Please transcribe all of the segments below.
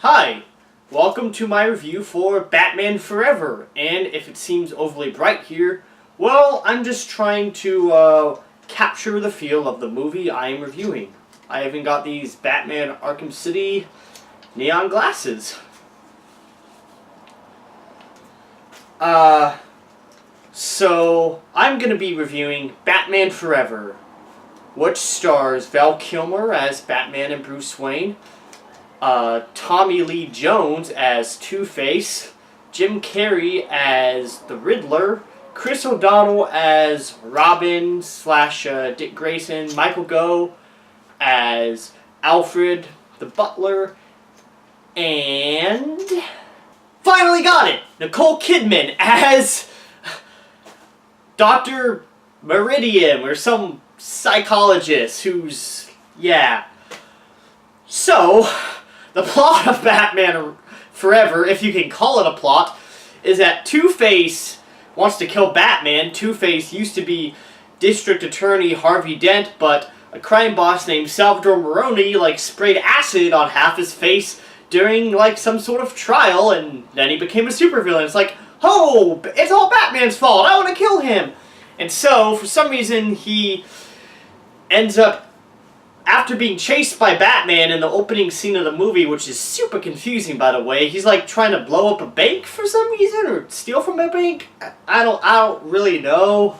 Hi, welcome to my review for Batman Forever, and if it seems overly bright here, well, I'm just trying to capture the feel of the movie I am reviewing. I even got these Batman Arkham City neon glasses. So I'm going to be reviewing Batman Forever, which stars Val Kilmer as Batman and Bruce Wayne, Tommy Lee Jones as Two-Face, Jim Carrey as the Riddler, Chris O'Donnell as Robin / Dick Grayson, Michael Gough as Alfred the Butler, and finally got it! Nicole Kidman as Dr. Meridian, or some psychologist who's, yeah. So, the plot of Batman Forever, if you can call it a plot, is that Two-Face wants to kill Batman. Two-Face used to be District Attorney Harvey Dent, but a crime boss named Salvador Maroni, sprayed acid on half his face during, some sort of trial, and then he became a supervillain. It's like, oh, it's all Batman's fault, I want to kill him! And so, for some reason, he ends up, after being chased by Batman in the opening scene of the movie, which is super confusing, by the way, he's trying to blow up a bank for some reason, or steal from a bank. I don't really know,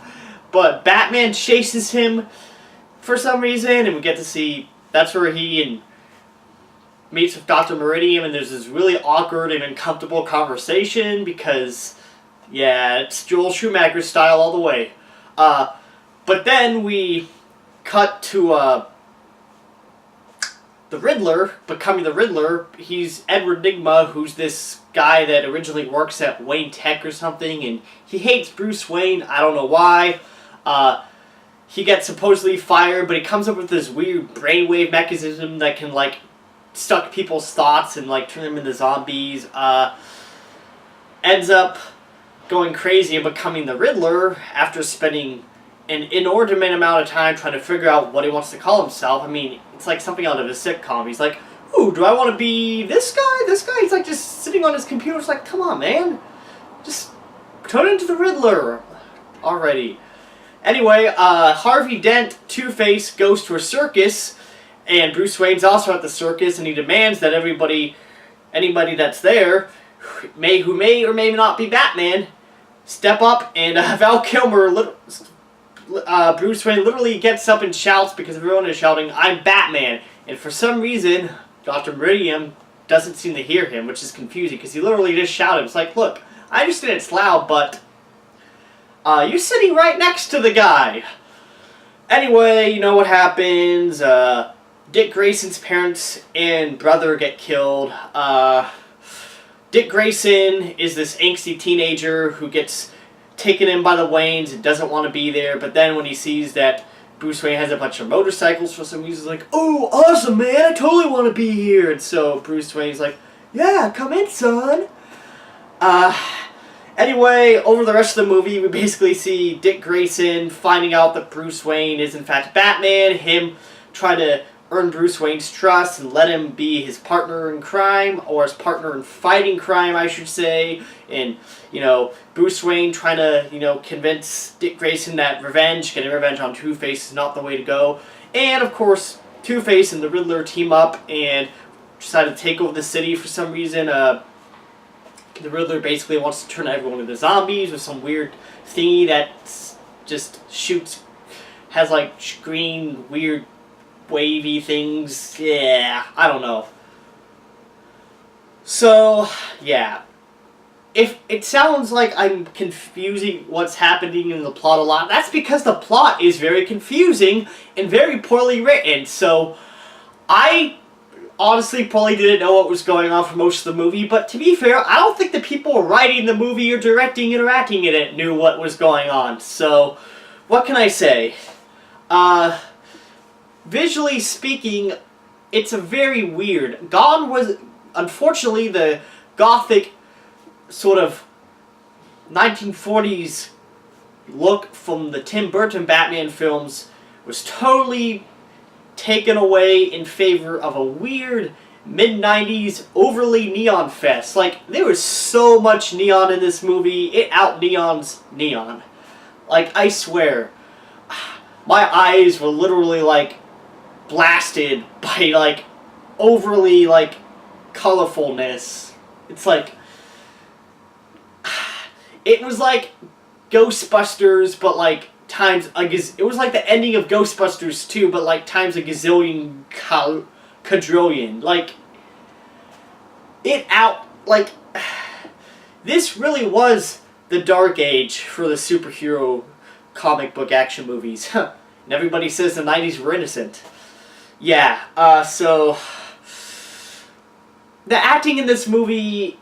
but Batman chases him for some reason, and we get to see that's where he meets with Dr. Meridian, and there's this really awkward and uncomfortable conversation because, yeah, it's Joel Schumacher style all the way. But then we cut to the Riddler becoming the Riddler. He's Edward Nygma, who's this guy that originally works at Wayne Tech or something, and he hates Bruce Wayne. I don't know why. He gets supposedly fired, but he comes up with this weird brainwave mechanism that can, stuck people's thoughts and, turn them into zombies. Ends up going crazy and becoming the Riddler after spending an inordinate amount of time trying to figure out what he wants to call himself. I mean, it's like something out of a sitcom. He's like, ooh, do I want to be this guy? This guy? He's just sitting on his computer. It's like, come on, man. Just turn into the Riddler already. Anyway, Harvey Dent, Two-Face, goes to a circus, and Bruce Wayne's also at the circus, and he demands that anybody that's there, who may or may not be Batman, step up, and Val Kilmer, Bruce Wayne literally gets up and shouts because everyone is shouting, "I'm Batman!" And for some reason, Dr. Meridian doesn't seem to hear him, which is confusing because he literally just shouted. It's like, look, I understand it's loud, but you're sitting right next to the guy. Anyway, you know what happens. Dick Grayson's parents and brother get killed. Dick Grayson is this angsty teenager who gets taken in by the Waynes and doesn't want to be there, but then when he sees that Bruce Wayne has a bunch of motorcycles for some reason, he's like, oh, awesome, man, I totally want to be here. And so Bruce Wayne's like, yeah, come in, son. Anyway, over the rest of the movie, we basically see Dick Grayson finding out that Bruce Wayne is in fact Batman, him trying to earn Bruce Wayne's trust and let him be his partner in crime, or his partner in fighting crime, I should say. And, Bruce Wayne trying to, convince Dick Grayson that getting revenge on Two-Face is not the way to go. And, of course, Two-Face and the Riddler team up and decide to take over the city for some reason. The Riddler basically wants to turn everyone into zombies with some weird thingy that just has green, weird, wavy things. Yeah, I don't know. So, yeah. If it sounds like I'm confusing what's happening in the plot a lot, that's because the plot is very confusing and very poorly written. So, I honestly probably didn't know what was going on for most of the movie, but to be fair, I don't think the people writing the movie or directing and acting in it knew what was going on. So, what can I say? Visually speaking, it's a very weird. Gone was, unfortunately, the gothic sort of 1940s look from the Tim Burton Batman films was totally taken away in favor of a weird mid-90s overly neon fest. Like, there was so much neon in this movie, it out-neons neon. Like, I swear, my eyes were literally, like, blasted by, like, overly, like, colorfulness. It's like, it was like Ghostbusters, but, like, times it was like the ending of Ghostbusters 2, but, like, times a gazillion quadrillion. Like, this really was the dark age for the superhero comic book action movies. And everybody says the 90s were innocent. Yeah, so the acting in this movie,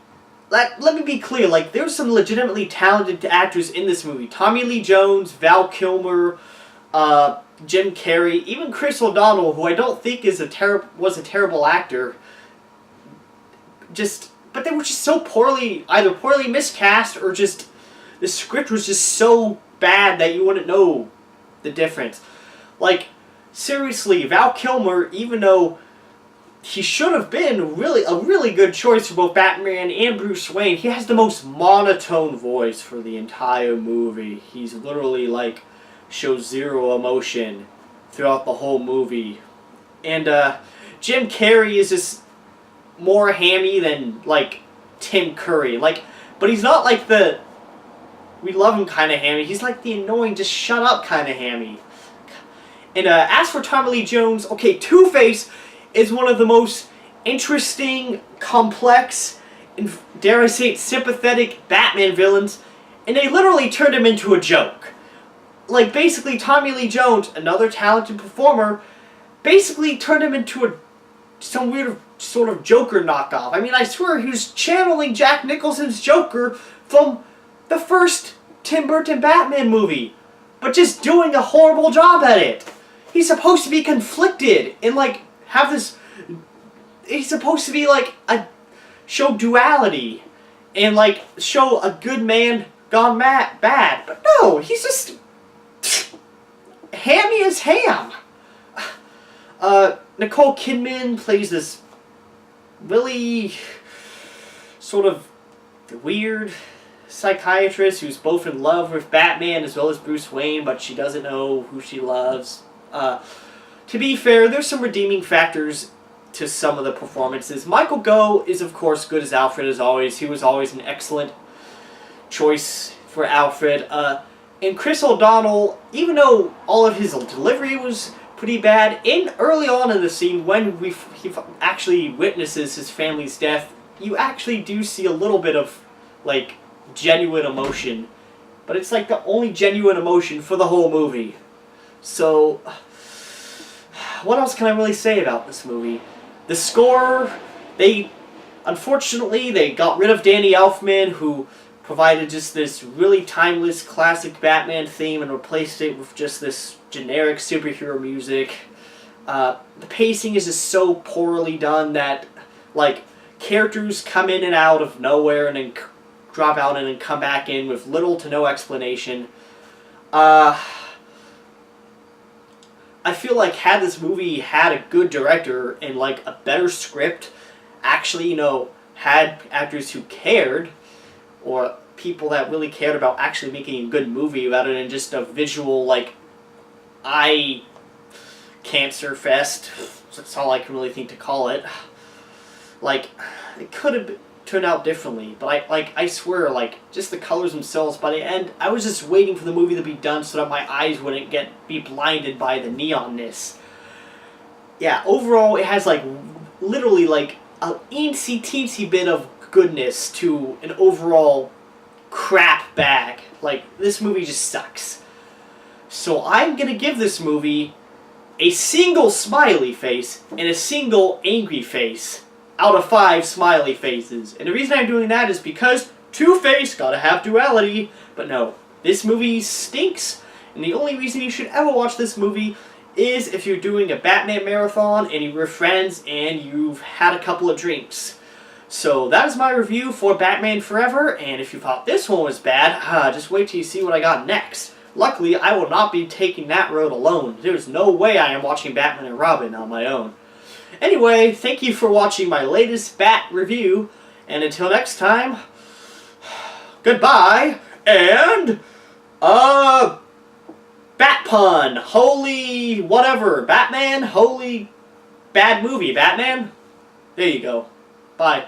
let me be clear, like, there's some legitimately talented actors in this movie. Tommy Lee Jones, Val Kilmer, Jim Carrey, even Chris O'Donnell, who I don't think was a terrible actor. But they were just so either poorly miscast, or just the script was just so bad that you wouldn't know the difference. Like, seriously, Val Kilmer, even though he should have been a really good choice for both Batman and Bruce Wayne, he has the most monotone voice for the entire movie. He's literally, like, shows zero emotion throughout the whole movie. And Jim Carrey is just more hammy than, like, Tim Curry. Like, but he's not like the we love him kind of hammy. He's like the annoying, just shut up kind of hammy. And as for Tommy Lee Jones, okay, Two-Face is one of the most interesting, complex, and dare I say it, sympathetic Batman villains, and they literally turned him into a joke. Like, basically, Tommy Lee Jones, another talented performer, basically turned him into some weird sort of Joker knockoff. I mean, I swear he was channeling Jack Nicholson's Joker from the first Tim Burton Batman movie, but just doing a horrible job at it. He's supposed to be conflicted and, like, have this... He's supposed to be, like, show duality and, like, show a good man gone bad. But no, he's just hammy as ham. Nicole Kidman plays this really sort of weird psychiatrist who's both in love with Batman as well as Bruce Wayne, but she doesn't know who she loves. To be fair, there's some redeeming factors to some of the performances. Michael Gough is, of course, good as Alfred as always. He was always an excellent choice for Alfred. And Chris O'Donnell, even though all of his delivery was pretty bad, early on in the scene when he actually witnesses his family's death, you actually do see a little bit of, like, genuine emotion. But it's like the only genuine emotion for the whole movie. So, what else can I really say about this movie? The score, unfortunately, they got rid of Danny Elfman, who provided just this really timeless classic Batman theme, and replaced it with just this generic superhero music. The pacing is just so poorly done that, like, characters come in and out of nowhere and then drop out and then come back in with little to no explanation. I feel like had this movie had a good director and, like, a better script, actually, you know, had actors who cared, or people that really cared about actually making a good movie rather than just a visual, like, eye cancer fest. That's all I can really think to call it. Like, it could have turned out differently, but I swear, like, just the colors themselves, by the end, I was just waiting for the movie to be done so that my eyes wouldn't be blinded by the neonness. Yeah, overall, it has, like, literally, like, a teensy bit of goodness to an overall crap bag. Like, this movie just sucks. So I'm gonna give this movie a single smiley face and a single angry face out of 5 smiley faces. And the reason I'm doing that is because Two-Face gotta have duality. But no, this movie stinks, and the only reason you should ever watch this movie is if you're doing a Batman marathon and you're with friends and you've had a couple of drinks. So that is my review for Batman Forever, and if you thought this one was bad, just wait till you see what I got next. Luckily, I will not be taking that road alone. There's no way I am watching Batman and Robin on my own. Anyway, thank you for watching my latest Bat review, and until next time, goodbye, and, Bat pun, holy whatever, Batman, holy bad movie, Batman? There you go. Bye.